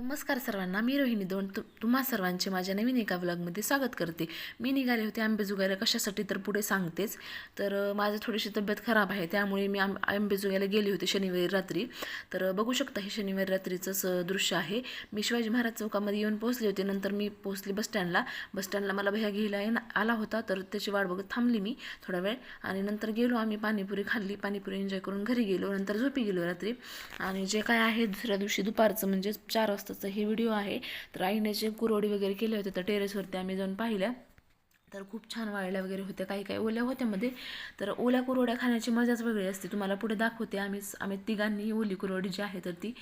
नमस्कार सर्वांना, मी रोहिणी दोन तुम्हा सर्वांचे माझ्या नवीन एका व्लॉगमध्ये स्वागत करते. मी निघाले होते आंबेजोगाईला, कशासाठी तर पुढे सांगतेच. तर माझी थोडीशी तब्येत खराब आहे, त्यामुळे मी आंबेजोगाईला गेले होते शनिवारी रात्री. तर बघू शकता हे शनिवारी रात्रीचंच दृश्य आहे. मी शिवाजी महाराज चौकामध्ये येऊन पोहोचले होते. नंतर मी पोहोचले बसस्टँडला मला भैया घ्यायला आला होता, तर त्याची वाट बघत थांबली मी थोडा वेळ. आणि नंतर गेलो आम्ही, पाणीपुरी खाल्ली, पाणीपुरी एन्जॉय करून घरी गेलो. नंतर झोपी गेलो रात्री. आणि जे काय आहे दुसऱ्या दिवशी दुपारचं म्हणजे 4 वाजताचा हे व्हिडिओ आहे. तर आईने जे कुरवडी वगैरे केले होते तर टेरेसवरती आम्ही जाऊन पाहिल्या. तर खूप छान वाळल्या वगैरे होत्या, काही काही ओल्या होत्या मध्ये. तर ओल्या कुरवड्या खाण्याची मजाच वेगळी असते. तुम्हाला पुढे दाखवते. आम्ही तिघांनी ओली कुरवडी जी आहे तर ती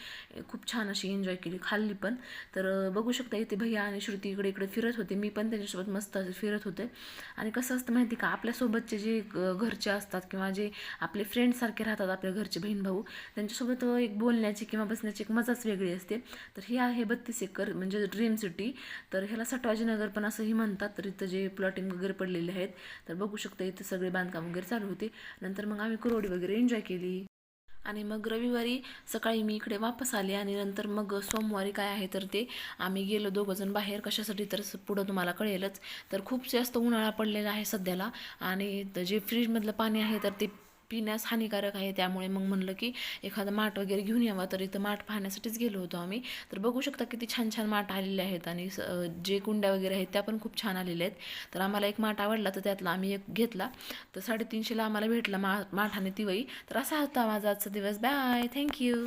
खूप छान अशी एन्जॉय केली, खाल्ली पण. तर बघू शकता इथे भैया आणि श्रुती इकडे इकडे फिरत होते, मी पण त्यांच्यासोबत मस्त असे फिरत होते. आणि कसं असतं माहिती का, आपल्यासोबतचे जे घरचे असतात किंवा जे आपले फ्रेंडसारखे राहतात, आपल्या घरचे बहीण भाऊ, त्यांच्यासोबत एक बोलण्याची किंवा बसण्याची एक मजाच वेगळी असते. तर ही आहे 32 एकर म्हणजे ड्रीम सिटी. तर ह्याला सटवाजीनगर पण असंही म्हणतात. तर इथं जे प्लॉटिंग वगैरे पडलेले आहेत, तर बघू शकता इथे सगळे बांधकाम वगैरे चालू होते. नंतर मग आम्ही कुरवडी वगैरे एन्जॉय केली. आणि मग रविवारी सकाळी मी इकडे वापस आले. आणि नंतर मग सोमवारी काय आहे तर ते आम्ही गेलो दोघंजण बाहेर, कशासाठी तर पुढं तुम्हाला कळेलच. तर खूप जास्त उन्हाळा पडलेला आहे सध्याला. आणि जे फ्रीजमधलं पाणी आहे तर ते पिण्यास हानिकारक आहे. त्यामुळे मग म्हणलं की एखादं माठ वगैरे घेऊन यावं. तर इथं माठ पाहण्यासाठीच गेलो होतो आम्ही. तर बघू शकता किती छान छान माठ आलेले आहेत. आणि जे कुंड्या वगैरे आहेत त्या पण खूप छान आलेल्या आहेत. तर आम्हाला एक माठ आवडला, तर त्यातला आम्ही एक घेतला. तर 350ला आम्हाला भेटला माठाने तिवई. तर असा होता माझा आजचा दिवस. Bye, thank you.